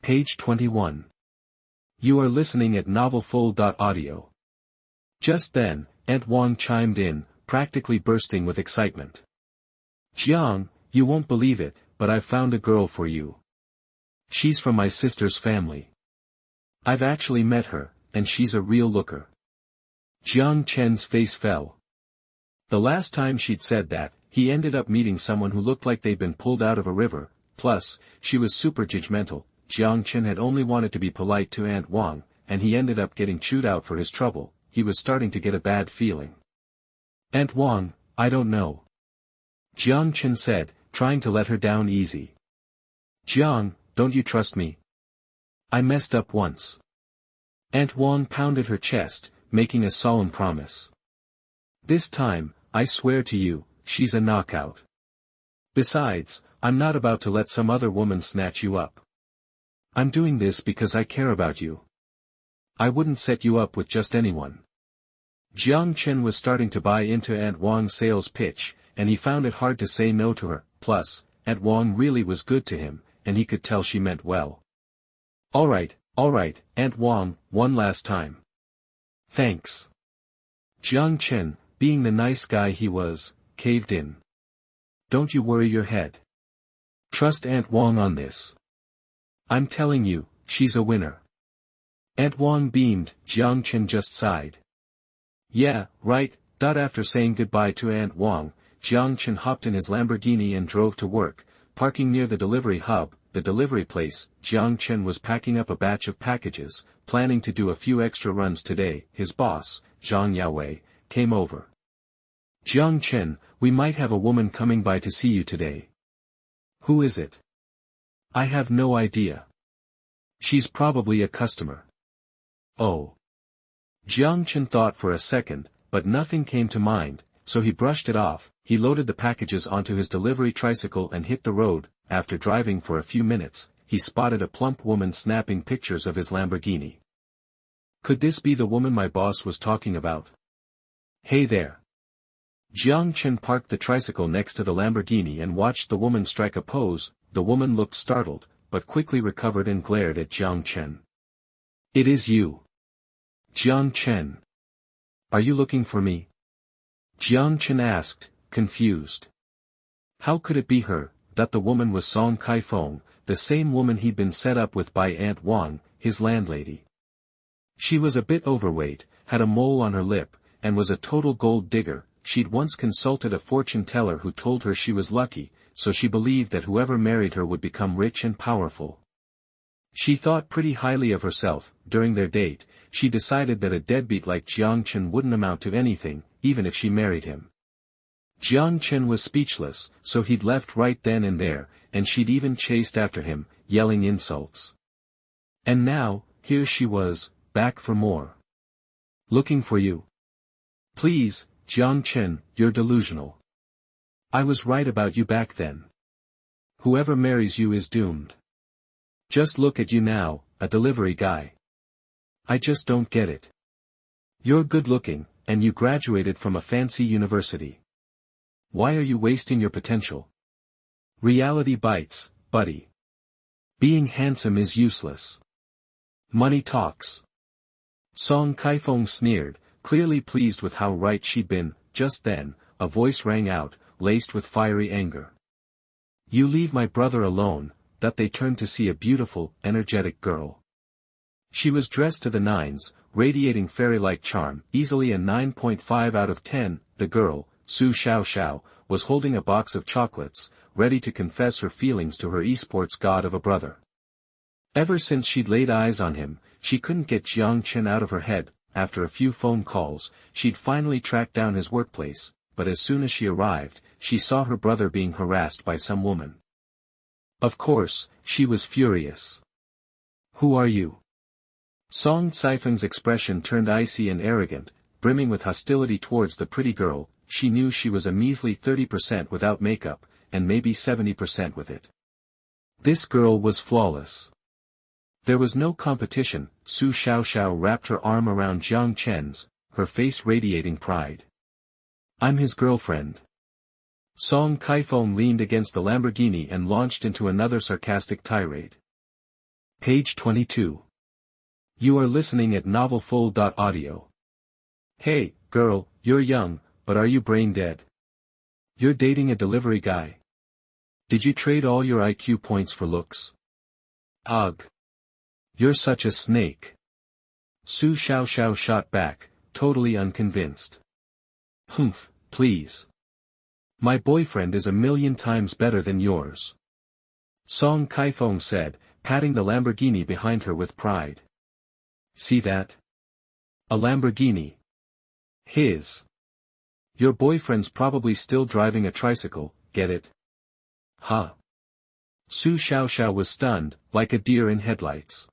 Page 21. You are listening at novelfull.audio. Just then, Aunt Wang chimed in, practically bursting with excitement. Jiang, you won't believe it, but I've found a girl for you. She's from my sister's family. I've actually met her, and she's a real looker. Jiang Chen's face fell. The last time she'd said that, he ended up meeting someone who looked like they'd been pulled out of a river, plus, she was super judgmental. Jiang Chen had only wanted to be polite to Aunt Wang, and he ended up getting chewed out for his trouble. He was starting to get a bad feeling. Aunt Wang, I don't know. Jiang Chen said, trying to let her down easy. Jiang, don't you trust me? I messed up once. Aunt Wang pounded her chest, making a solemn promise. This time, I swear to you, she's a knockout. Besides, I'm not about to let some other woman snatch you up. I'm doing this because I care about you. I wouldn't set you up with just anyone. Jiang Chen was starting to buy into Aunt Wang's sales pitch, and he found it hard to say no to her. Plus, Aunt Wang really was good to him, and he could tell she meant well. Alright, Aunt Wang, one last time. Thanks. Jiang Chen, being the nice guy he was, caved in. Don't you worry your head. Trust Aunt Wang on this. I'm telling you, she's a winner. Aunt Wang beamed. Jiang Chen just sighed. Yeah, right. After saying goodbye to Aunt Wang, Jiang Chen hopped in his Lamborghini and drove to work, parking near the delivery hub, the delivery place. Jiang Chen was packing up a batch of packages, planning to do a few extra runs today. His boss, Zhang Yaowei, came over. Jiang Chen, we might have a woman coming by to see you today. Who is it? I have no idea. She's probably a customer. Oh. Jiang Chen thought for a second, but nothing came to mind, so he brushed it off. He loaded the packages onto his delivery tricycle and hit the road. After driving for a few minutes, he spotted a plump woman snapping pictures of his Lamborghini. Could this be the woman my boss was talking about? Hey there. Jiang Chen parked the tricycle next to the Lamborghini and watched the woman strike a pose. The woman looked startled, but quickly recovered and glared at Jiang Chen. It is you. Jiang Chen. Are you looking for me? Jiang Chen asked, confused. How could it be her? That the woman was Song Kaifeng, the same woman he'd been set up with by Aunt Wang, his landlady. She was a bit overweight, had a mole on her lip, and was a total gold digger. She'd once consulted a fortune teller who told her she was lucky, so she believed that whoever married her would become rich and powerful. She thought pretty highly of herself. During their date, she decided that a deadbeat like Jiang Chen wouldn't amount to anything, even if she married him. Jiang Chen was speechless, so he'd left right then and there, and she'd even chased after him, yelling insults. And now, here she was, back for more. Looking for you. Please, Jiang Chen, you're delusional. I was right about you back then. Whoever marries you is doomed. Just look at you now, a delivery guy. I just don't get it. You're good looking, and you graduated from a fancy university. Why are you wasting your potential? Reality bites, buddy. Being handsome is useless. Money talks. Song Kaifeng sneered, clearly pleased with how right she'd been. Just then, a voice rang out, laced with fiery anger. You leave my brother alone. That they turned to see a beautiful, energetic girl. She was dressed to the nines, radiating fairy-like charm, easily a 9.5 out of 10. The girl, Su Xiao, was holding a box of chocolates, ready to confess her feelings to her esports god of a brother. Ever since she'd laid eyes on him, she couldn't get Jiang Chen out of her head. After a few phone calls, she'd finally tracked down his workplace, but as soon as she arrived, she saw her brother being harassed by some woman. Of course, she was furious. Who are you? Song Kaifeng's expression turned icy and arrogant, brimming with hostility towards the pretty girl. She knew she was a measly 30% without makeup, and maybe 70% with it. This girl was flawless. There was no competition. Su Xiao wrapped her arm around Jiang Chen's, her face radiating pride. I'm his girlfriend. Song Kaifeng leaned against the Lamborghini and launched into another sarcastic tirade. Page 22. You are listening at novelfull.audio. Hey, girl, you're young, but are you brain dead? You're dating a delivery guy. Did you trade all your IQ points for looks? Ugh. You're such a snake. Su Xiaoxiao shot back, totally unconvinced. Humph, please. My boyfriend is 1,000,000 times better than yours. Song Kaifeng said, patting the Lamborghini behind her with pride. See that? A Lamborghini. His. Your boyfriend's probably still driving a tricycle, get it? Huh. Su Xiaoxiao was stunned, like a deer in headlights.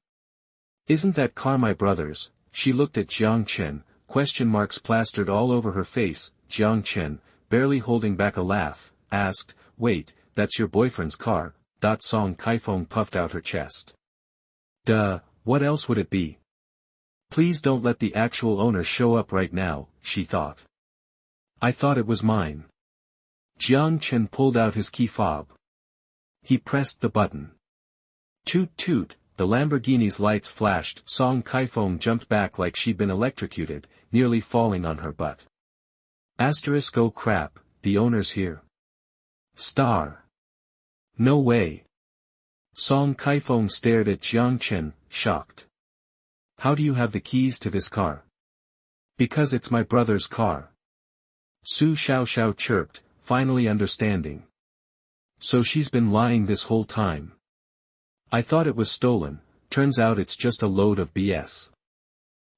Isn't that car my brother's? She looked at Jiang Chen, question marks plastered all over her face. Jiang Chen, barely holding back a laugh, asked, wait, that's your boyfriend's car? Song Kaifeng puffed out her chest. Duh, what else would it be? Please don't let the actual owner show up right now, she thought. I thought it was mine. Jiang Chen pulled out his key fob. He pressed the button. Toot toot, the Lamborghini's lights flashed. Song Kaifeng jumped back like she'd been electrocuted, nearly falling on her butt. Asterisk oh crap, the owner's here. Star. No way. Song Kaifeng stared at Jiang Chen, shocked. How do you have the keys to this car? Because it's my brother's car. Su Xiaoxiao chirped, finally understanding. So she's been lying this whole time. I thought it was stolen, turns out it's just a load of BS.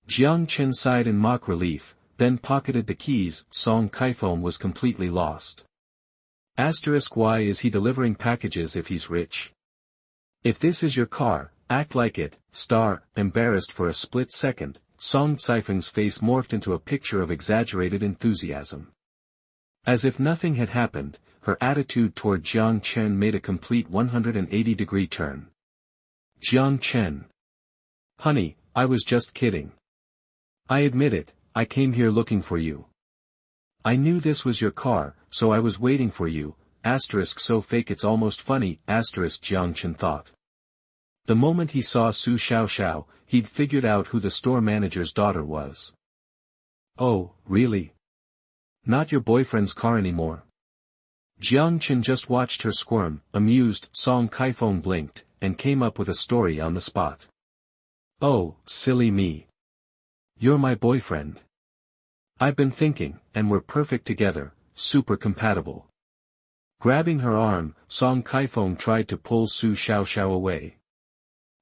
Jiang Chen sighed in mock relief, then pocketed the keys. Song Kaifeng was completely lost. Asterisk why is he delivering packages if he's rich? If this is your car, act like it, star. Embarrassed for a split second, Song Kaifeng's face morphed into a picture of exaggerated enthusiasm. As if nothing had happened, her attitude toward Jiang Chen made a complete 180-degree turn. Jiang Chen. Honey, I was just kidding. I admit it, I came here looking for you. I knew this was your car, so I was waiting for you, asterisk so fake it's almost funny, asterisk Jiang Chen thought. The moment he saw Su Xiaoxiao, he'd figured out who the store manager's daughter was. Oh, really? Not your boyfriend's car anymore? Jiang Chen just watched her squirm, amused. Song Kaifeng blinked, and came up with a story on the spot. Oh, silly me. You're my boyfriend. I've been thinking, and we're perfect together, super compatible. Grabbing her arm, Song Kaifeng tried to pull Su Xiaoxiao away.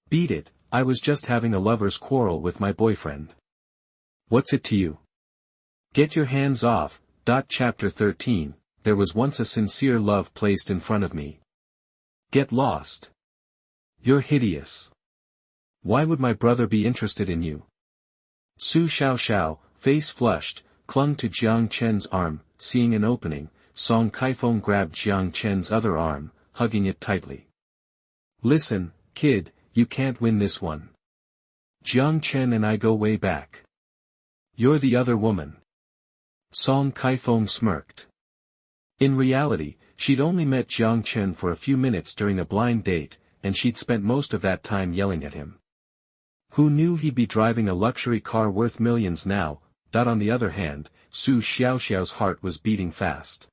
Beat it, I was just having a lover's quarrel with my boyfriend. What's it to you? Get your hands off. Chapter 13, There was once a sincere love placed in front of me. Get lost. You're hideous. Why would my brother be interested in you? Su Xiaoxiao, face flushed, clung to Jiang Chen's arm. Seeing an opening, Song Kaifeng grabbed Jiang Chen's other arm, hugging it tightly. Listen, kid, you can't win this one. Jiang Chen and I go way back. You're the other woman. Song Kaifeng smirked. In reality, she'd only met Jiang Chen for a few minutes during a blind date, and she'd spent most of that time yelling at him. Who knew he'd be driving a luxury car worth millions now? On the other hand, Su Xiaoxiao's heart was beating fast.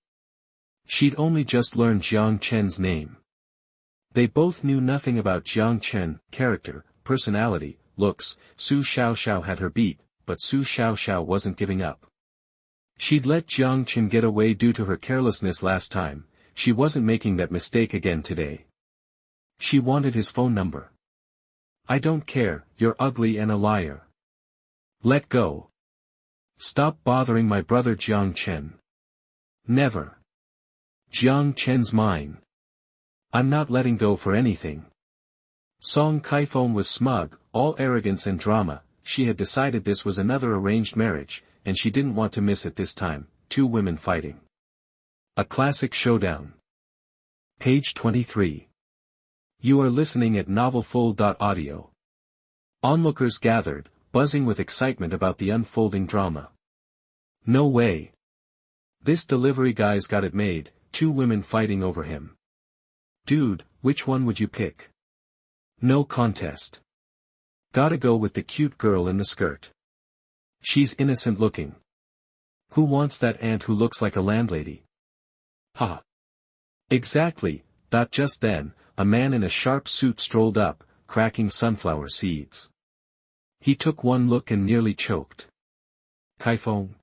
She'd only just learned Jiang Chen's name. They both knew nothing about Jiang Chen, character, personality, looks. Su Xiaoxiao had her beat, but Su Xiaoxiao wasn't giving up. She'd let Jiang Chen get away due to her carelessness last time, she wasn't making that mistake again today. She wanted his phone number. I don't care, you're ugly and a liar. Let go. Stop bothering my brother Jiang Chen. Never. Jiang Chen's mine. I'm not letting go for anything. Song Kaifeng was smug, all arrogance and drama. She had decided this was another arranged marriage, and she didn't want to miss it this time. Two women fighting. A classic showdown. Page 23. You are listening at novelfull.audio. Onlookers gathered, buzzing with excitement about the unfolding drama. No way. This delivery guy's got it made, two women fighting over him. Dude, which one would you pick? No contest. Gotta go with the cute girl in the skirt. She's innocent looking. Who wants that aunt who looks like a landlady? Ha! Exactly. Just then, a man in a sharp suit strolled up, cracking sunflower seeds. He took one look and nearly choked. Kaifeng?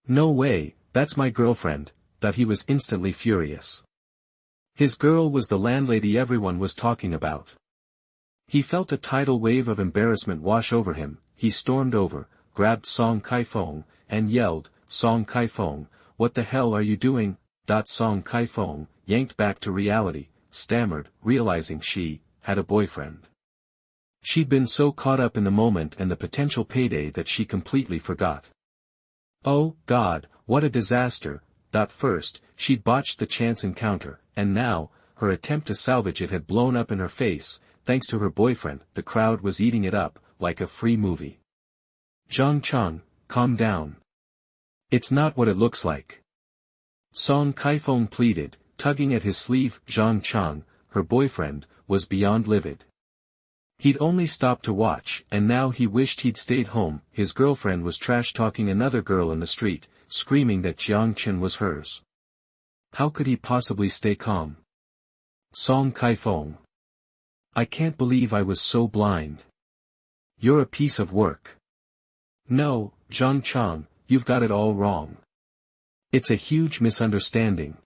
No way, that's my girlfriend. He was instantly furious. His girl was the landlady everyone was talking about. He felt a tidal wave of embarrassment wash over him. He stormed over, grabbed Song Kaifeng, and yelled, "Song Kaifeng, what the hell are you doing?" Song Kaifeng, yanked back to reality, stammered, realizing she had a boyfriend. She'd been so caught up in the moment and the potential payday that she completely forgot. Oh, God, what a disaster. First, she'd botched the chance encounter, and now, her attempt to salvage it had blown up in her face. Thanks to her boyfriend, the crowd was eating it up, like a free movie. Jiang Chen, calm down. It's not what it looks like. Song Kaifeng pleaded, tugging at his sleeve. Jiang Chen, her boyfriend, was beyond livid. He'd only stopped to watch, and now he wished he'd stayed home. His girlfriend was trash-talking another girl in the street, screaming that Jiang Chen was hers. How could he possibly stay calm? Song Kaifeng. I can't believe I was so blind. You're a piece of work. No, Jiang Chen, you've got it all wrong. It's a huge misunderstanding.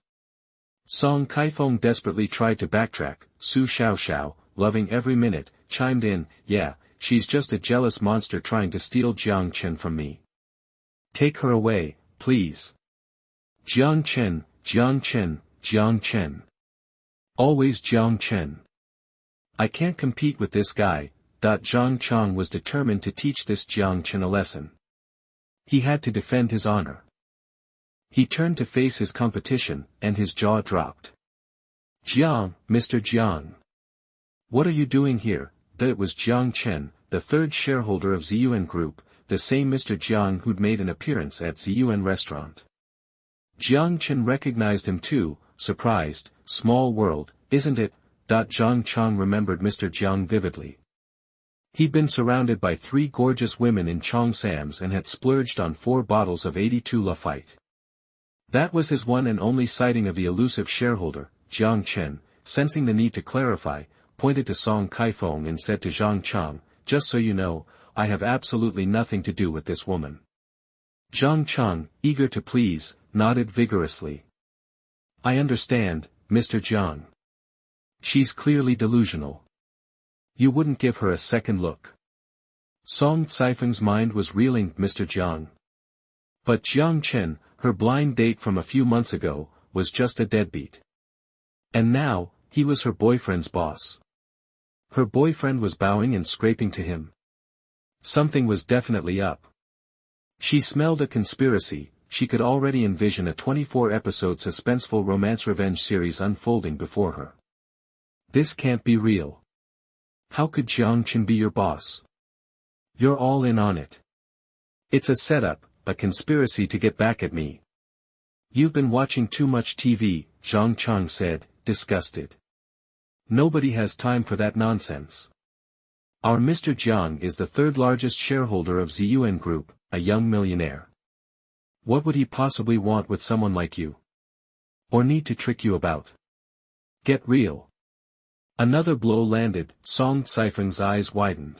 Song Kaifeng desperately tried to backtrack. Su Xiaoxiao, loving every minute, chimed in, yeah, she's just a jealous monster trying to steal Jiang Chen from me. Take her away, please. Jiang Chen, Jiang Chen, Jiang Chen. Always Jiang Chen. I can't compete with this guy. Jiang Chen was determined to teach this Jiang Chen a lesson. He had to defend his honor. He turned to face his competition, and his jaw dropped. Jiang, Mr. Jiang. What are you doing here? It was Jiang Chen, the third shareholder of Ziyuan Group, the same Mr. Jiang who'd made an appearance at Ziyuan restaurant. Jiang Chen recognized him too, surprised. Small world, isn't it? Jiang Chen remembered Mr. Jiang vividly. He'd been surrounded by 3 gorgeous women in Chongsam's and had splurged on 4 bottles of 82 Lafite. That was his one and only sighting of the elusive shareholder. Jiang Chen, sensing the need to clarify, pointed to Song Kaifeng and said to Jiang Chen, just so you know, I have absolutely nothing to do with this woman. Jiang Chen, eager to please, nodded vigorously. I understand, Mr. Jiang. She's clearly delusional. You wouldn't give her a second look. Song Kaifeng's mind was reeling. Mr. Jiang. But Jiang Chen, her blind date from a few months ago, was just a deadbeat. And now, he was her boyfriend's boss. Her boyfriend was bowing and scraping to him. Something was definitely up. She smelled a conspiracy. She could already envision a 24-episode suspenseful romance revenge series unfolding before her. This can't be real. How could Jiang Chen be your boss? You're all in on it. It's a setup, a conspiracy to get back at me. You've been watching too much TV, Jiang Chen said, disgusted. Nobody has time for that nonsense. Our Mr. Jiang is the 3rd largest shareholder of Ziyuan Group, a young millionaire. What would he possibly want with someone like you? Or need to trick you about? Get real. Another blow landed. Song Kaifeng's eyes widened.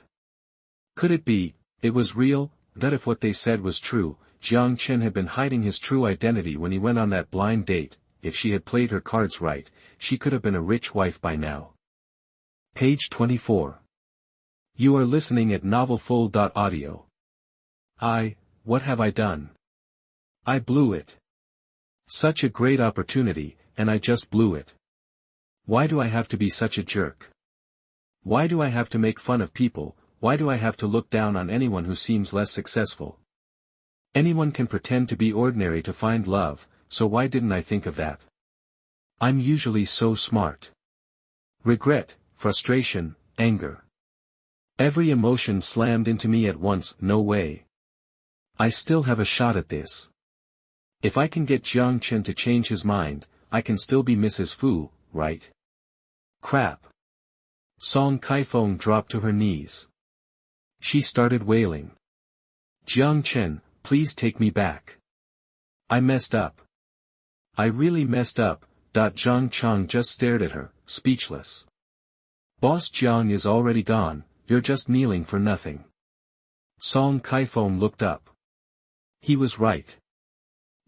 Could it be, it was real, that if what they said was true, Jiang Chen had been hiding his true identity when he went on that blind date? If she had played her cards right, she could have been a rich wife by now. Page 24. You are listening at novelfull.audio. What have I done? I blew it. Such a great opportunity, and I just blew it. Why do I have to be such a jerk? Why do I have to make fun of people? Why do I have to look down on anyone who seems less successful? Anyone can pretend to be ordinary to find love, so why didn't I think of that? I'm usually so smart. Regret, frustration, anger. Every emotion slammed into me at once. No way. I still have a shot at this. If I can get Jiang Chen to change his mind, I can still be Mrs. Fu, right? Crap. Song Kaifeng dropped to her knees. She started wailing. Jiang Chen, please take me back. I messed up. I really messed up. Jiang Chen just stared at her, speechless. Boss Jiang is already gone, you're just kneeling for nothing. Song Kaifeng looked up. He was right.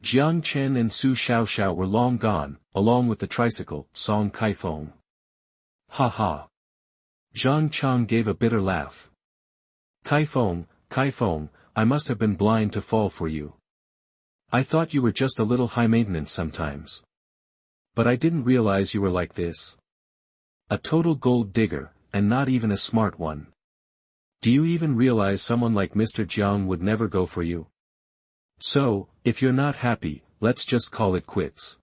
Jiang Chen and Su Xiaoxiao were long gone, along with the tricycle, Song Kaifeng. Ha ha. Jiang Chen gave a bitter laugh. Kaifeng, I must have been blind to fall for you. I thought you were just a little high maintenance sometimes. But I didn't realize you were like this. A total gold digger, and not even a smart one. Do you even realize someone like Mr. Jiang would never go for you? So, if you're not happy, let's just call it quits.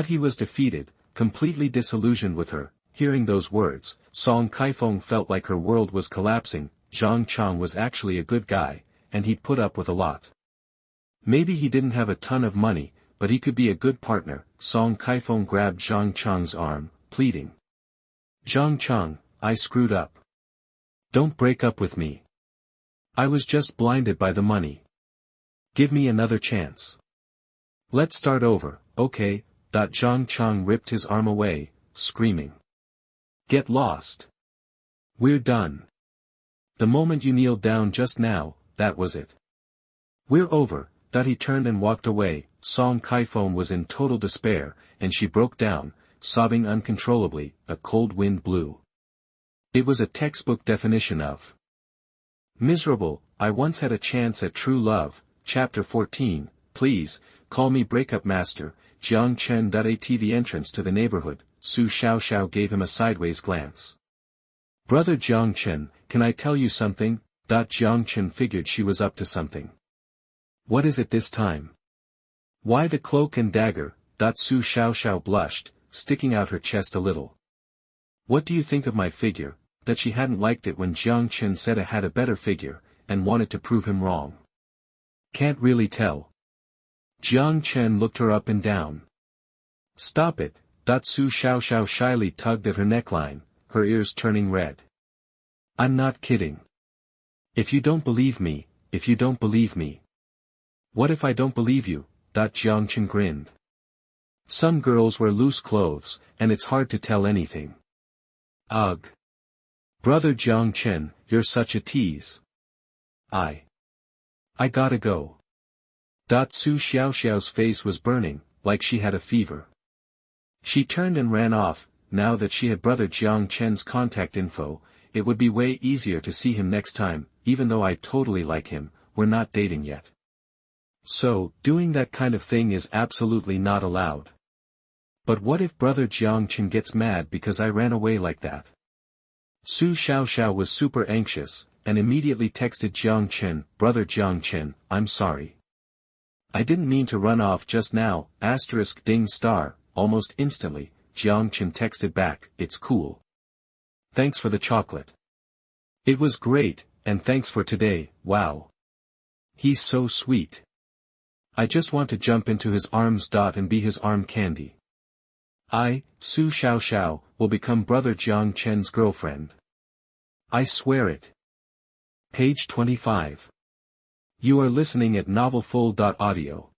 He was defeated, completely disillusioned with her. Hearing those words, Song Kaifeng felt like her world was collapsing. Jiang Chen was actually a good guy, and he'd put up with a lot. Maybe he didn't have a ton of money, but he could be a good partner. Song Kaifeng grabbed Jiang Chen's arm, pleading. Jiang Chen, I screwed up. Don't break up with me. I was just blinded by the money. Give me another chance. Let's start over, okay? Jiang Chen ripped his arm away, screaming. Get lost. We're done. The moment you kneeled down just now, that was it. We're over. He turned and walked away. Song Kaifeng was in total despair, and she broke down, sobbing uncontrollably. A cold wind blew. It was a textbook definition of miserable. I once had a chance at true love. Chapter 14, please, call me breakup master. Jiang Chen. At the entrance to the neighborhood, Su Xiaoxiao gave him a sideways glance. Brother Jiang Chen, can I tell you something? Jiang Chen figured she was up to something. What is it this time? Why the cloak and dagger? Su Xiaoxiao blushed, sticking out her chest a little. What do you think of my figure? That she hadn't liked it when Jiang Chen said I had a better figure, and wanted to prove him wrong. Can't really tell. Jiang Chen looked her up and down. Stop it. Su Xiaoxiao shyly tugged at her neckline, her ears turning red. I'm not kidding. If you don't believe me. What if I don't believe you? Jiang Chen grinned. Some girls wear loose clothes, and it's hard to tell anything. Ugh. Brother Jiang Chen, you're such a tease. I gotta go. Su Xiaoxiao's face was burning, like she had a fever. She turned and ran off. Now that she had brother Jiang Chen's contact info, it would be way easier to see him next time. Even though I totally like him, we're not dating yet. So, doing that kind of thing is absolutely not allowed. But what if brother Jiang Chen gets mad because I ran away like that? Su Xiaoxiao was super anxious, and immediately texted Jiang Chen, Brother Jiang Chen, I'm sorry. I didn't mean to run off just now, ****. Almost instantly, Jiang Chen texted back, it's cool. Thanks for the chocolate. It was great, and thanks for today, wow. He's so sweet. I just want to jump into his arms. And be his arm candy. I, Su Xiaoxiao, will become brother Jiang Chen's girlfriend. I swear it. Page 25. You are listening at novelfull.audio.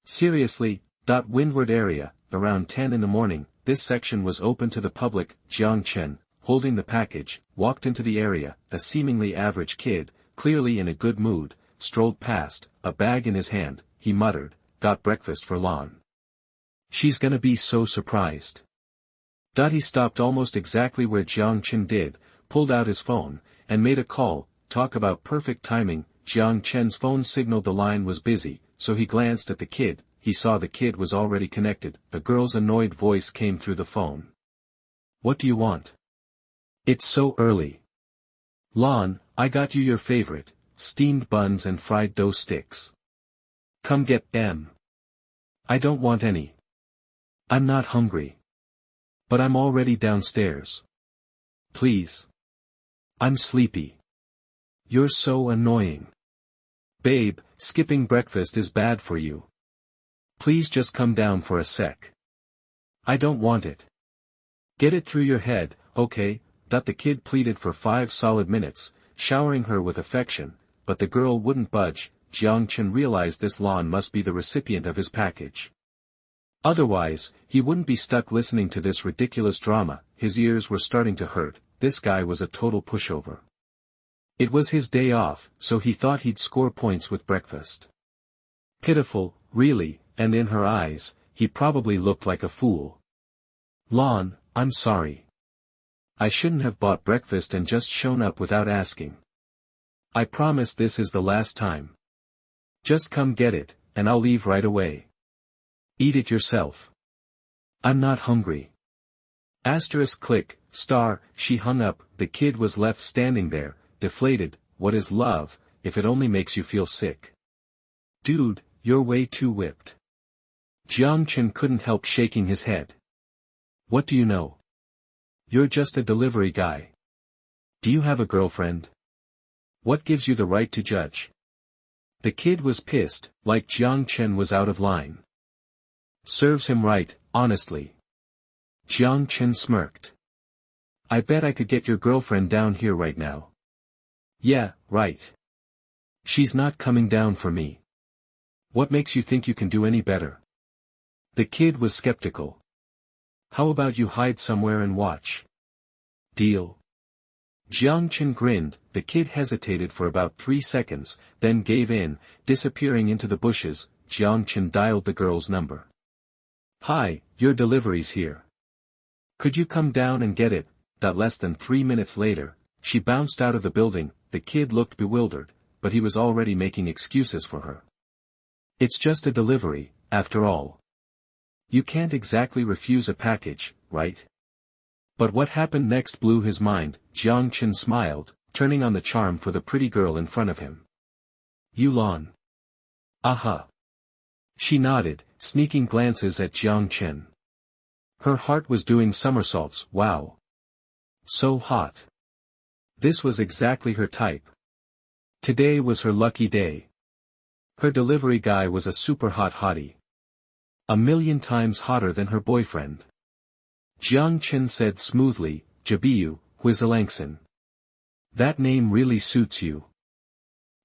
Seriously. Windward area, around 10 in the morning, this section was open to the public. Jiang Chen, holding the package, walked into the area. A seemingly average kid, clearly in a good mood, strolled past, a bag in his hand. He muttered, got breakfast for Lan. She's gonna be so surprised. He stopped almost exactly where Jiang Chen did, pulled out his phone, and made a call. Talk about perfect timing. Jiang Chen's phone signaled the line was busy, so he glanced at the kid. He saw the kid was already connected. A girl's annoyed voice came through the phone. What do you want? It's so early. Lan, I got you your favorite, steamed buns and fried dough sticks. Come get them. I don't want any. I'm not hungry. But I'm already downstairs. Please. I'm sleepy. You're so annoying. Babe, skipping breakfast is bad for you. Please just come down for a sec. I don't want it. Get it through your head, okay? The kid pleaded for 5 solid minutes, showering her with affection, but the girl wouldn't budge. Jiang Chen realized this Lon must be the recipient of his package. Otherwise, he wouldn't be stuck listening to this ridiculous drama. His ears were starting to hurt. This guy was a total pushover. It was his day off, so he thought he'd score points with breakfast. Pitiful, really, and in her eyes, he probably looked like a fool. Lon, I'm sorry. I shouldn't have bought breakfast and just shown up without asking. I promise this is the last time. Just come get it, and I'll leave right away. Eat it yourself. I'm not hungry. Click, star, she hung up. The kid was left standing there, deflated. What is love, if it only makes you feel sick? Dude, you're way too whipped. Jiang Chen couldn't help shaking his head. What do you know? You're just a delivery guy. Do you have a girlfriend? What gives you the right to judge? The kid was pissed, like Jiang Chen was out of line. Serves him right, honestly. Jiang Chen smirked. I bet I could get your girlfriend down here right now. Yeah, right. She's not coming down for me. What makes you think you can do any better? The kid was skeptical. How about you hide somewhere and watch? Deal? Jiang Chen grinned. The kid hesitated for about 3 seconds, then gave in, disappearing into the bushes. Jiang Chen dialed the girl's number. Hi, your delivery's here. Could you come down and get it? Less than 3 minutes later, she bounced out of the building. The kid looked bewildered, but he was already making excuses for her. It's just a delivery, after all. You can't exactly refuse a package, right? But what happened next blew his mind. Jiang Chen smiled, turning on the charm for the pretty girl in front of him. You Lon. Aha. She nodded, sneaking glances at Jiang Chen. Her heart was doing somersaults. Wow. So hot. This was exactly her type. Today was her lucky day. Her delivery guy was a super hot hottie. 1,000,000 times hotter than her boyfriend. Jiang Chen said smoothly, Jabiyu, Huizalangsan. That name really suits you.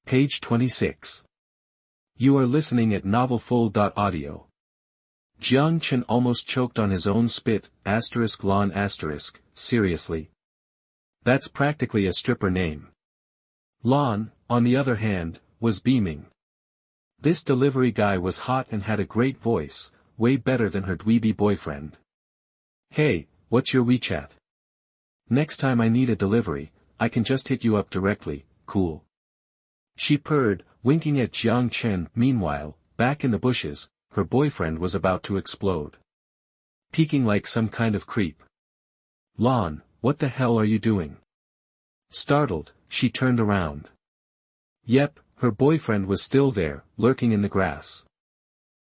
Page 26. You are listening at novelfull.audio. Jiang Chen almost choked on his own spit. Lon asterisk, seriously? That's practically a stripper name. Lon, on the other hand, was beaming. This delivery guy was hot and had a great voice, way better than her dweeby boyfriend. Hey, what's your WeChat? Next time I need a delivery, I can just hit you up directly, cool. She purred, winking at Jiang Chen. Meanwhile, back in the bushes, her boyfriend was about to explode. Peeking like some kind of creep. Lon, what the hell are you doing? Startled, she turned around. Yep, her boyfriend was still there, lurking in the grass.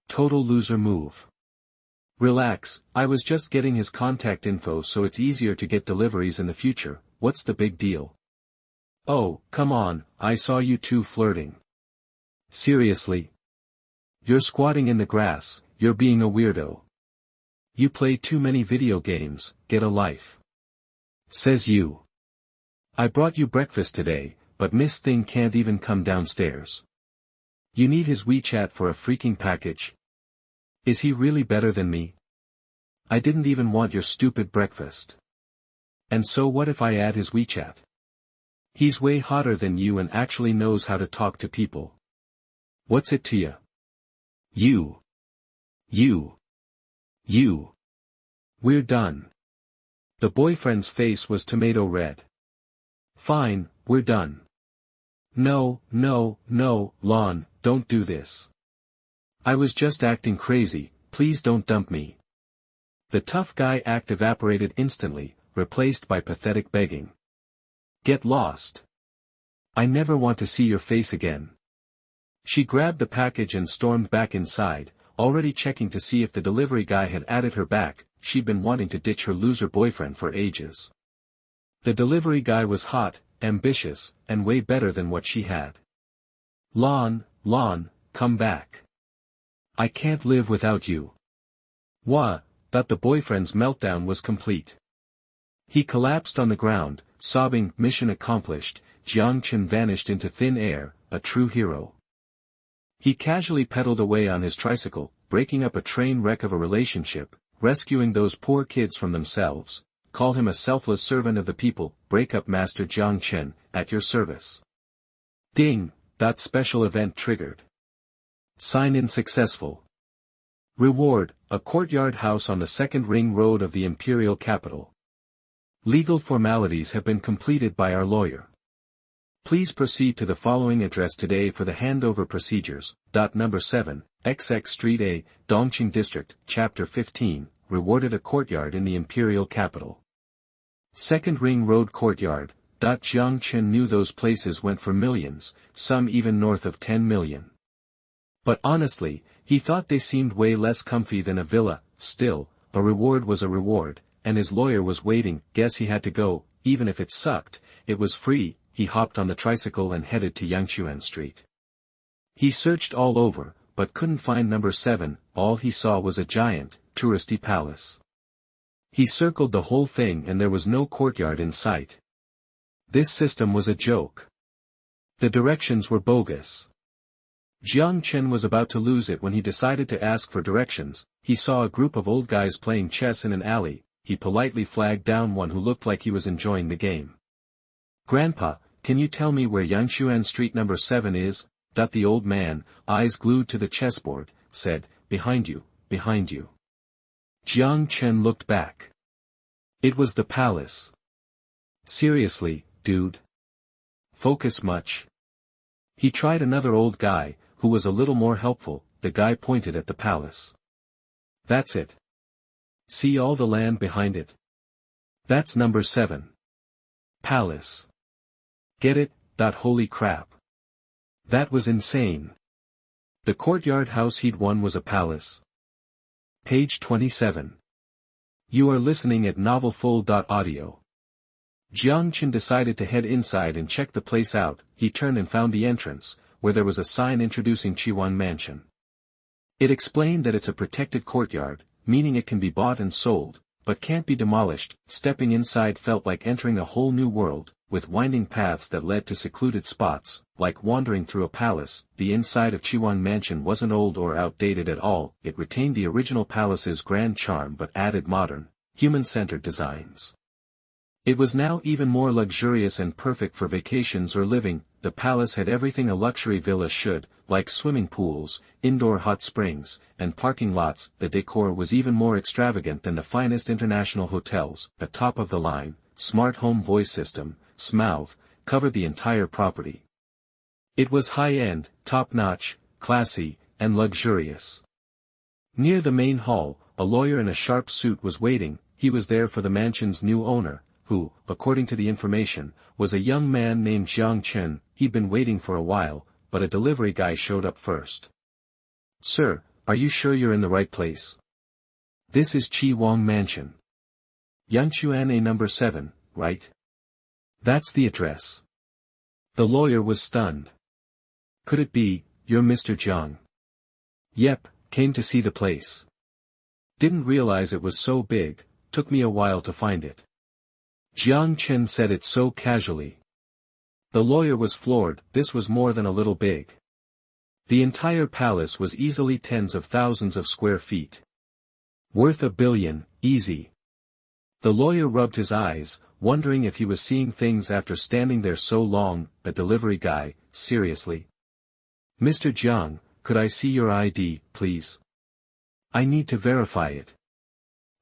Total loser move. Relax, I was just getting his contact info so it's easier to get deliveries in the future. What's the big deal? Oh, come on, I saw you two flirting. Seriously? You're squatting in the grass, you're being a weirdo. You play too many video games, get a life. Says you. I brought you breakfast today, but Miss Thing can't even come downstairs. You need his WeChat for a freaking package? Is he really better than me? I didn't even want your stupid breakfast. And so what if I add his WeChat? He's way hotter than you and actually knows how to talk to people. What's it to ya? You. We're done. The boyfriend's face was tomato red. Fine, we're done. No, Lon, don't do this. I was just acting crazy, please don't dump me. The tough guy act evaporated instantly, replaced by pathetic begging. Get lost. I never want to see your face again. She grabbed the package and stormed back inside, already checking to see if the delivery guy had added her back. She'd been wanting to ditch her loser boyfriend for ages. The delivery guy was hot, ambitious, and way better than what she had. Lon, come back. I can't live without you. Wha? That the boyfriend's meltdown was complete. He collapsed on the ground, sobbing, mission accomplished. Jiang Chen vanished into thin air, a true hero. He casually pedaled away on his tricycle, breaking up a train wreck of a relationship, rescuing those poor kids from themselves. Call him a selfless servant of the people. Breakup Master Jiang Chen, at your service. Ding! Special event triggered. Sign in successful. Reward, a courtyard house on the second ring road of the imperial capital. Legal formalities have been completed by our lawyer. Please proceed to the following address today for the handover procedures. Number 7, XX Street A, Dongqing District, Chapter 15, rewarded a courtyard in the imperial capital. Second Ring Road Courtyard. Jiang Chen knew those places went for millions, some even north of 10 million. But honestly, he thought they seemed way less comfy than a villa. Still, a reward was a reward, and his lawyer was waiting. Guess he had to go, even if it sucked. It was free. He hopped on the tricycle and headed to Yangchuan Street. He searched all over, but couldn't find number 7, all he saw was a giant, touristy palace. He circled the whole thing and there was no courtyard in sight. This system was a joke. The directions were bogus. Jiang Chen was about to lose it when he decided to ask for directions. He saw a group of old guys playing chess in an alley. He politely flagged down one who looked like he was enjoying the game. Grandpa, can you tell me where Yangchuan Street number 7 is? The old man, eyes glued to the chessboard, said, behind you, behind you. Jiang Chen looked back. It was the palace. Seriously, dude? Focus much? He tried another old guy, who was a little more helpful. The guy pointed at the palace. That's it. See all the land behind it? That's number 7. Palace. Get it? Holy crap. That was insane. The courtyard house he'd won was a palace. Page 27. You are listening at novelfull.audio. Jiang Chen decided to head inside and check the place out. He turned and found the entrance, where there was a sign introducing Chiwan Mansion. It explained that it's a protected courtyard, meaning it can be bought and sold, but can't be demolished. Stepping inside felt like entering a whole new world, with winding paths that led to secluded spots, like wandering through a palace. The inside of Chiwan Mansion wasn't old or outdated at all. It retained the original palace's grand charm but added modern, human-centered designs. It was now even more luxurious and perfect for vacations or living. The palace had everything a luxury villa should, like swimming pools, indoor hot springs, and parking lots. The decor was even more extravagant than the finest international hotels. A top-of-the-line, smart home voice system, SMAV, covered the entire property. It was high-end, top-notch, classy, and luxurious. Near the main hall, a lawyer in a sharp suit was waiting. He was there for the mansion's new owner, who, according to the information, was a young man named Jiang Chen. He'd been waiting for a while, but a delivery guy showed up first. Sir, are you sure you're in the right place? This is Chi Wang Mansion. Yangchuan A number 7, right? That's the address. The lawyer was stunned. Could it be, you're Mr. Jiang? Yep, came to see the place. Didn't realize it was so big, took me a while to find it. Jiang Chen said it so casually. The lawyer was floored. This was more than a little big. The entire palace was easily tens of thousands of square feet. Worth $1 billion, easy. The lawyer rubbed his eyes, wondering if he was seeing things after standing there so long. A delivery guy, seriously? Mr. Jiang, could I see your ID, please? I need to verify it.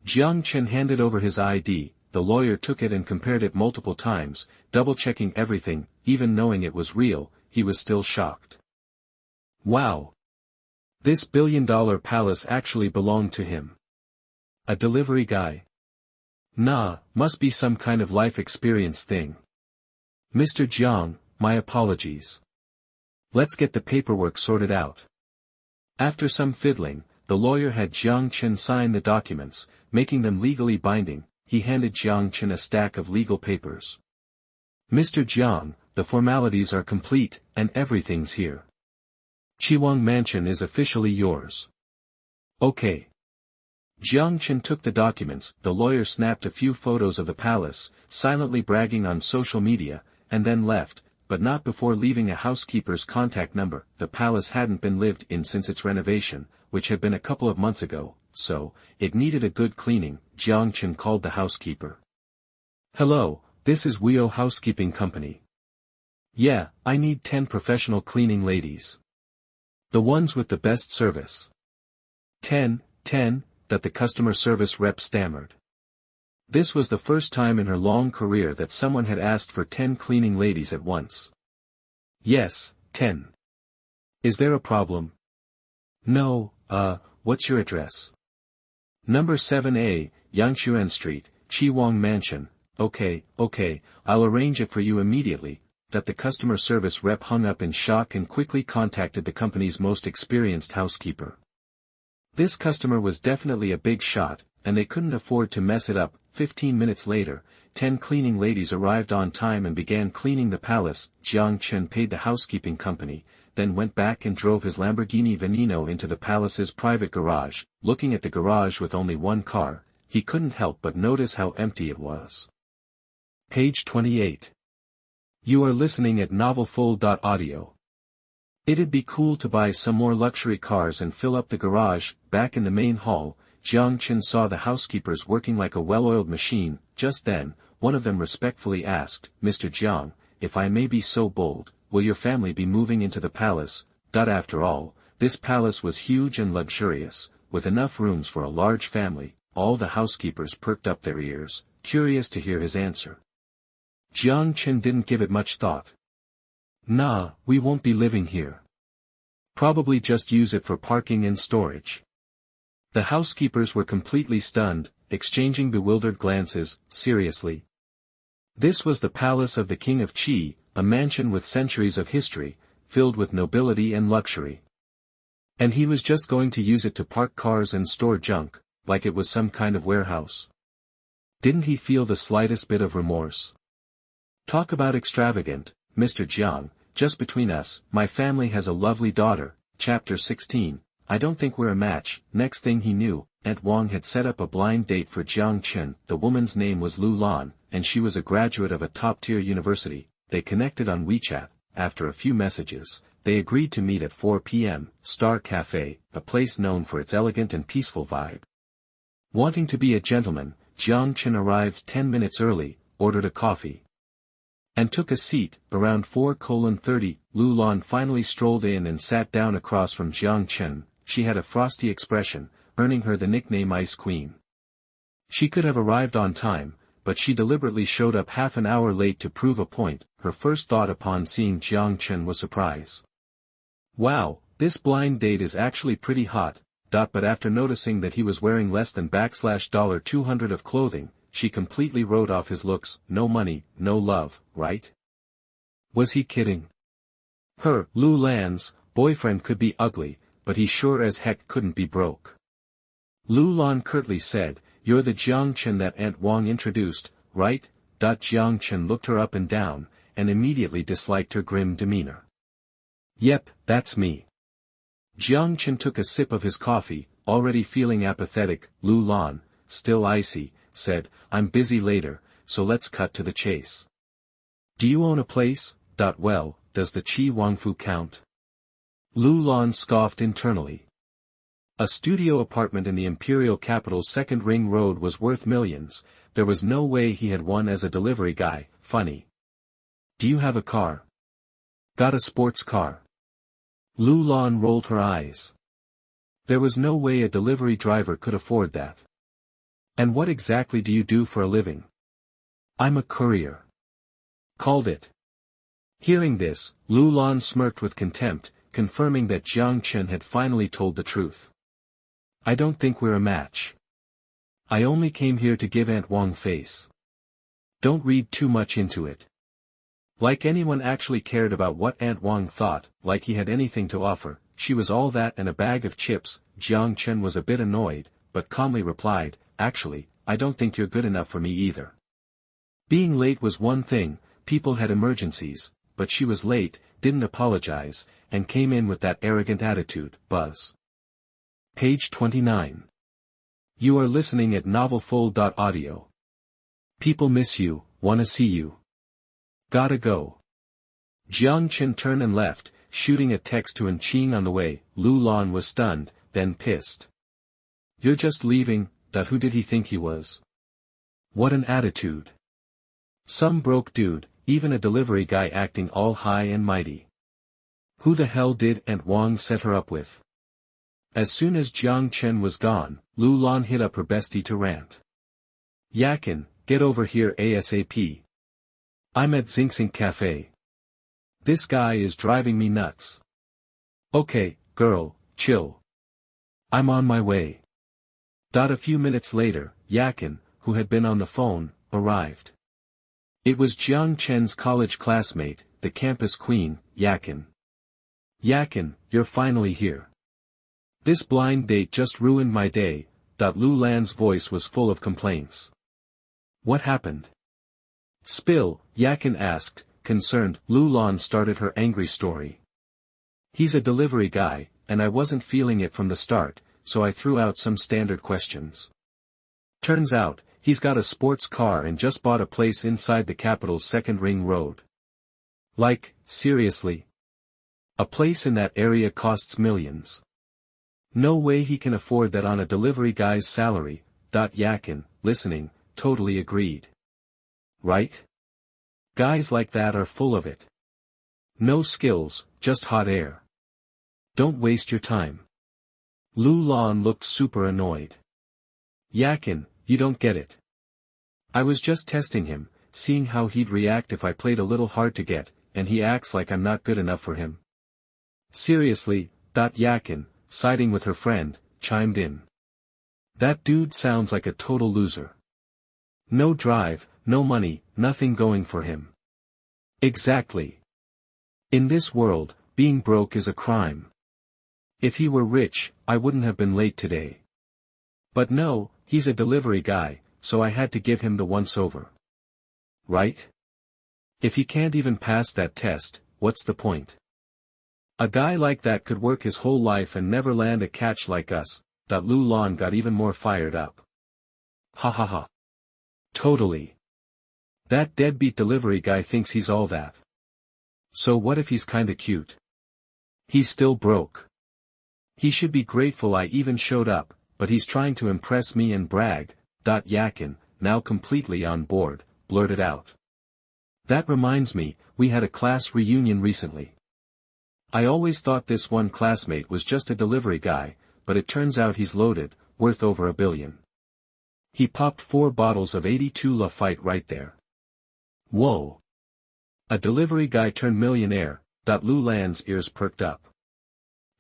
Jiang Chen handed over his ID. The lawyer took it and compared it multiple times, double-checking everything. Even knowing it was real, he was still shocked. Wow! This billion-dollar palace actually belonged to him. A delivery guy? Nah, must be some kind of life experience thing. Mr. Jiang, my apologies. Let's get the paperwork sorted out. After some fiddling, the lawyer had Jiang Chen sign the documents, making them legally binding. He handed Jiang Chen a stack of legal papers. Mr. Jiang, the formalities are complete, and everything's here. Chiwang Mansion is officially yours. Okay. Jiang Chen took the documents. The lawyer snapped a few photos of the palace, silently bragging on social media, and then left, but not before leaving a housekeeper's contact number. The palace hadn't been lived in since its renovation, which had been a couple of months ago, so it needed a good cleaning. Jiang Chen called the housekeeper. "Hello, this is Weo Housekeeping Company. Yeah, I need 10 professional cleaning ladies. The ones with the best service." 10, that the customer service rep stammered. This was the first time in her long career that someone had asked for 10 cleaning ladies at once. "Yes, 10. Is there a problem?" "No, what's your address?" "Number 7A, Yangshuan Street, Chiwang Mansion." Okay, I'll arrange it for you immediately." That the customer service rep hung up in shock and quickly contacted the company's most experienced housekeeper. This customer was definitely a big shot, and they couldn't afford to mess it up. 15 minutes later, 10 cleaning ladies arrived on time and began cleaning the palace. Jiang Chen paid the housekeeping company, then went back and drove his Lamborghini Veneno into the palace's private garage. Looking at the garage with only one car, he couldn't help but notice how empty it was. Page 28. You are listening at novelfull.audio. It'd be cool to buy some more luxury cars and fill up the garage. Back in the main hall, Jiang Chen saw the housekeepers working like a well-oiled machine. Just then, one of them respectfully asked, "Mr. Jiang, if I may be so bold, will your family be moving into the palace?" After all, this palace was huge and luxurious, with enough rooms for a large family. All the housekeepers perked up their ears, curious to hear his answer. Jiang Chen didn't give it much thought. "Nah, we won't be living here. Probably just use it for parking and storage." The housekeepers were completely stunned, exchanging bewildered glances. Seriously? This was the palace of the King of Qi, a mansion with centuries of history, filled with nobility and luxury. And he was just going to use it to park cars and store junk, like it was some kind of warehouse. Didn't he feel the slightest bit of remorse? "Talk about extravagant, Mr. Jiang, just between us, my family has a lovely daughter." Chapter 16, I don't think we're a match. Next thing he knew, Aunt Wang had set up a blind date for Jiang Chen. The woman's name was Lu Lan, and she was a graduate of a top-tier university. They connected on WeChat. After a few messages, they agreed to meet at 4 p.m., Star Cafe, a place known for its elegant and peaceful vibe. Wanting to be a gentleman, Jiang Chen arrived 10 minutes early, ordered a coffee, and took a seat. Around 4:30, Lu Lan finally strolled in and sat down across from Jiang Chen. She had a frosty expression, earning her the nickname Ice Queen. She could have arrived on time, but she deliberately showed up half an hour late to prove a point. Her first thought upon seeing Jiang Chen was surprise. "Wow, this blind date is actually pretty hot." But after noticing that he was wearing less than $200 of clothing, she completely wrote off his looks. No money, no love, right? Was he kidding? Lu Lan's boyfriend could be ugly, but he sure as heck couldn't be broke. Lu Lan curtly said, "You're the Jiang Chen that Aunt Wang introduced, right?" Jiang Chen looked her up and down, and immediately disliked her grim demeanor. "Yep, that's me." Jiang Chen took a sip of his coffee, already feeling apathetic. Lu Lan, still icy, said, "I'm busy later, so let's cut to the chase. Do you own a place?" Well, does the Qi Wangfu count? Lu Lan scoffed internally. A studio apartment in the imperial capital's second ring road was worth millions. There was no way he had one as a delivery guy. Funny. "Do you have a car?" "Got a sports car." Lu Lan rolled her eyes. There was no way a delivery driver could afford that. "And what exactly do you do for a living?" "I'm a courier." "Called it." Hearing this, Lu Lan smirked with contempt, confirming that Jiang Chen had finally told the truth. "I don't think we're a match. I only came here to give Aunt Wang face. Don't read too much into it." Like anyone actually cared about what Aunt Wang thought, like he had anything to offer. She was all that and a bag of chips. Jiang Chen was a bit annoyed, but calmly replied, "Actually, I don't think you're good enough for me either." Being late was one thing, people had emergencies, but she was late, didn't apologize, and came in with that arrogant attitude. Buzz. Page 29. You are listening at novelfull.audio. People miss you, wanna see you. Gotta go. Jiang Chen turned and left, shooting a text to Ching on the way. Lu Lan was stunned, then pissed. You're just leaving, who did he think he was? What an attitude. Some broke dude, even a delivery guy acting all high and mighty. Who the hell did Aunt Wang set her up with? As soon as Jiang Chen was gone, Lu Lan hit up her bestie to rant. Yakin, get over here ASAP. I'm at Xinxing Cafe. This guy is driving me nuts. Okay, girl, chill. I'm on my way. A few minutes later, Yakin, who had been on the phone, arrived. It was Jiang Chen's college classmate, the campus queen, Yakin. Yakin, you're finally here. This blind date just ruined my day. Lu Lan's voice was full of complaints. What happened? Spill, Yakin asked, concerned. Lu Lan started her angry story. He's a delivery guy, and I wasn't feeling it from the start, so I threw out some standard questions. Turns out, he's got a sports car and just bought a place inside the capital's second ring road. Like, seriously? A place in that area costs millions. No way he can afford that on a delivery guy's salary. Yakin, listening, totally agreed. Right? Guys like that are full of it. No skills, just hot air. Don't waste your time. Lu Lan looked super annoyed. Yakin, you don't get it. I was just testing him, seeing how he'd react if I played a little hard to get, and he acts like I'm not good enough for him. Seriously, Yakin, siding with her friend, chimed in. That dude sounds like a total loser. No drive, no money, nothing going for him. Exactly. In this world, being broke is a crime. If he were rich, I wouldn't have been late today. But no, he's a delivery guy, so I had to give him the once-over. Right? If he can't even pass that test, what's the point? A guy like that could work his whole life and never land a catch like us. Lu Lan got even more fired up. Ha ha ha. Totally. That deadbeat delivery guy thinks he's all that. So what if he's kinda cute? He's still broke. He should be grateful I even showed up, but he's trying to impress me and brag. Yakin, now completely on board, blurted out. That reminds me, we had a class reunion recently. I always thought this one classmate was just a delivery guy, but it turns out he's loaded, worth over $1 billion. He popped 4 bottles of 82 Lafite right there. Whoa! A delivery guy turned millionaire. Lu Lan's ears perked up.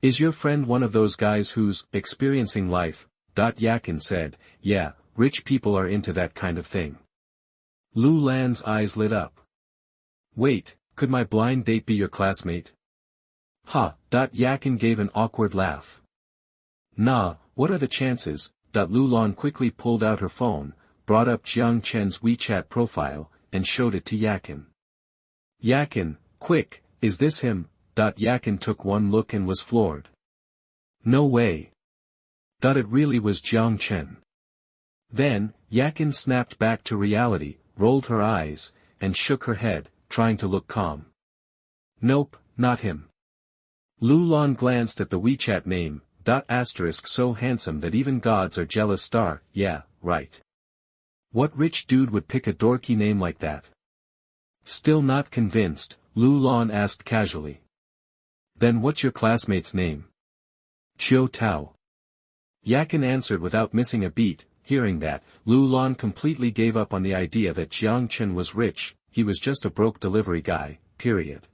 Is your friend one of those guys who's experiencing life? Yakin said, yeah, rich people are into that kind of thing. Lu Lan's eyes lit up. Wait, could my blind date be your classmate? Ha! Yakin gave an awkward laugh. Nah, what are the chances? Lu Lan quickly pulled out her phone, brought up Jiang Chen's WeChat profile, and showed it to Yakin. Yakin, quick, is this him? Yakin took one look and was floored. No way. It really was Jiang Chen. Then, Yakin snapped back to reality, rolled her eyes, and shook her head, trying to look calm. Nope, not him. Lu Lan glanced at the WeChat name, so handsome that even gods are jealous. Yeah, right. What rich dude would pick a dorky name like that? Still not convinced, Lu Lan asked casually. Then what's your classmate's name? Chiu Tao. Yakin answered without missing a beat. Hearing that, Lu Lan completely gave up on the idea that Jiang Chen was rich. He was just a broke delivery guy, period.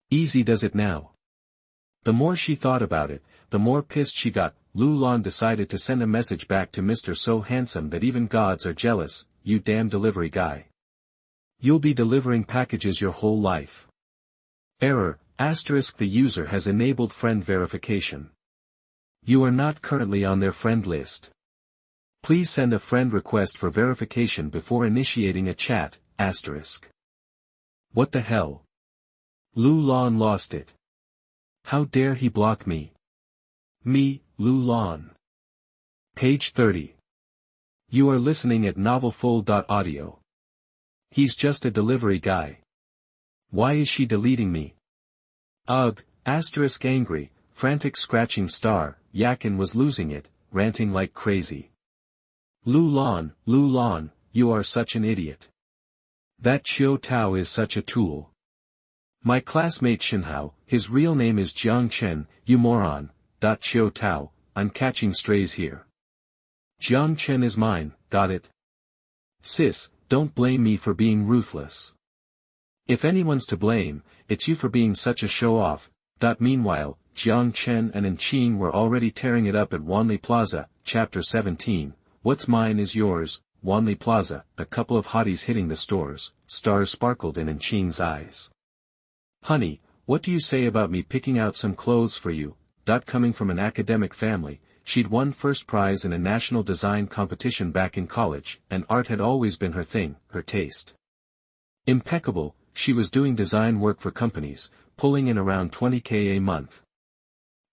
Easy does it now. The more she thought about it, the more pissed she got. Lu Lan decided to send a message back to Mr. So Handsome that even gods are jealous. You damn delivery guy. You'll be delivering packages your whole life. Error, the user has enabled friend verification. You are not currently on their friend list. Please send a friend request for verification before initiating a chat, What the hell? Lu Lan lost it. How dare he block me? Me, Lu Lan. Page 30. You are listening at novelfull.audio. He's just a delivery guy. Why is she deleting me? Ugh, asterisk angry, frantic scratching star, Yakin was losing it, ranting like crazy. Lu Lan, you are such an idiot. That Chiu Tao is such a tool. My classmate Shinhao, his real name is Jiang Chen, you moron. Chiu Tao, I'm catching strays here. Jiang Chen is mine, got it? Sis, don't blame me for being ruthless. If anyone's to blame, it's you for being such a show-off. Meanwhile, Jiang Chen and Enqing were already tearing it up at Wanli Plaza, Chapter 17, What's mine is yours, Wanli Plaza, a couple of hotties hitting the stores, stars sparkled in Enqing's eyes. Honey, what do you say about me picking out some clothes for you? Coming from an academic family, she'd won first prize in a national design competition back in college, and art had always been her thing, her taste. Impeccable, she was doing design work for companies, pulling in around $20K a month.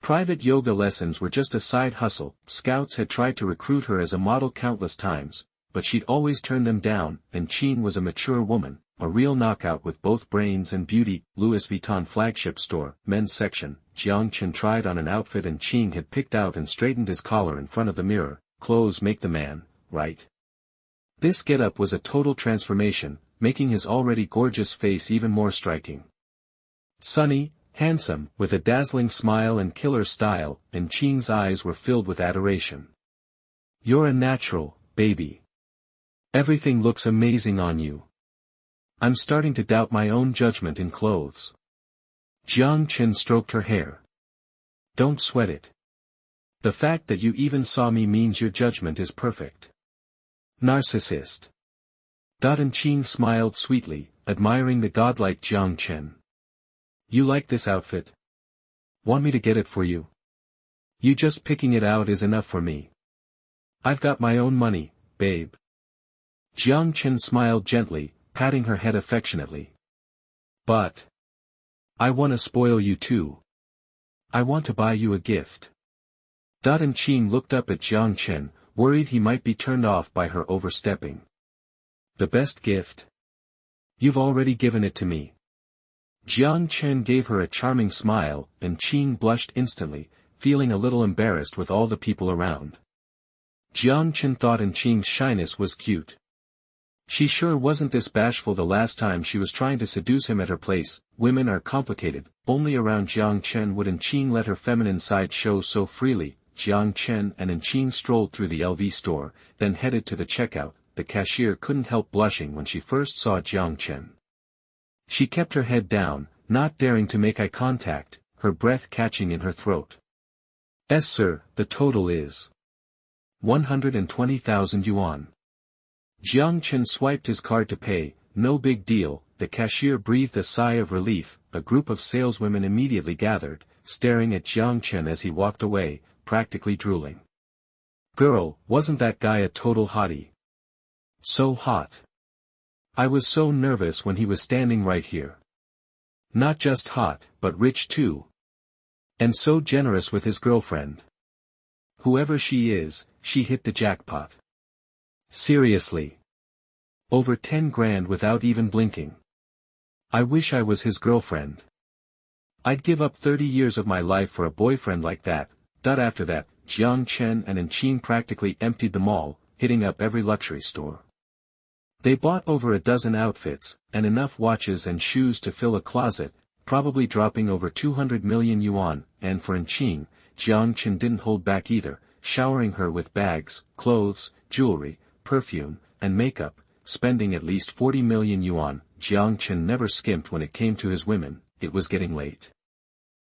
Private yoga lessons were just a side hustle. Scouts had tried to recruit her as a model countless times, but she'd always turned them down, and Enqing was a mature woman, a real knockout with both brains and beauty. Louis Vuitton flagship store, men's section. Jiang Chen tried on an outfit and Enqing had picked out and straightened his collar in front of the mirror. Clothes make the man, right? This getup was a total transformation, making his already gorgeous face even more striking. Sunny, handsome, with a dazzling smile and killer style, and Enqing's eyes were filled with adoration. You're a natural, baby. Everything looks amazing on you. I'm starting to doubt my own judgment in clothes. Jiang Chen stroked her hair. Don't sweat it. The fact that you even saw me means your judgment is perfect. Narcissist. Enqing smiled sweetly, admiring the godlike Jiang Chen. You like this outfit? Want me to get it for you? You just picking it out is enough for me. I've got my own money, babe. Jiang Chen smiled gently, patting her head affectionately. But I want to spoil you too. I want to buy you a gift. Enqing looked up at Jiang Chen, worried he might be turned off by her overstepping. The best gift? You've already given it to me. Jiang Chen gave her a charming smile, and Enqing blushed instantly, feeling a little embarrassed with all the people around. Jiang Chen thought Enqing's shyness was cute. She sure wasn't this bashful the last time she was trying to seduce him at her place. Women are complicated, only around Jiang Chen would Enqing let her feminine side show so freely. Jiang Chen and Enqing strolled through the LV store, then headed to the checkout. The cashier couldn't help blushing when she first saw Jiang Chen. She kept her head down, not daring to make eye contact, her breath catching in her throat. Yes sir, the total is 120,000 yuan. Jiang Chen swiped his card to pay. No big deal. The cashier breathed a sigh of relief. A group of saleswomen immediately gathered, staring at Jiang Chen as he walked away, practically drooling. Girl, wasn't that guy a total hottie? So hot. I was so nervous when he was standing right here. Not just hot, but rich too. And so generous with his girlfriend. Whoever she is, she hit the jackpot. Seriously. Over 10 grand without even blinking. I wish I was his girlfriend. I'd give up 30 years of my life for a boyfriend like that. After that, Jiang Chen and Enqing practically emptied the mall, hitting up every luxury store. They bought over a dozen outfits, and enough watches and shoes to fill a closet, probably dropping over 200 million yuan, and for Enqing, Jiang Chen didn't hold back either, showering her with bags, clothes, jewelry, perfume, and makeup, spending at least 40 million yuan. Jiang Chen never skimped when it came to his women. It was getting late.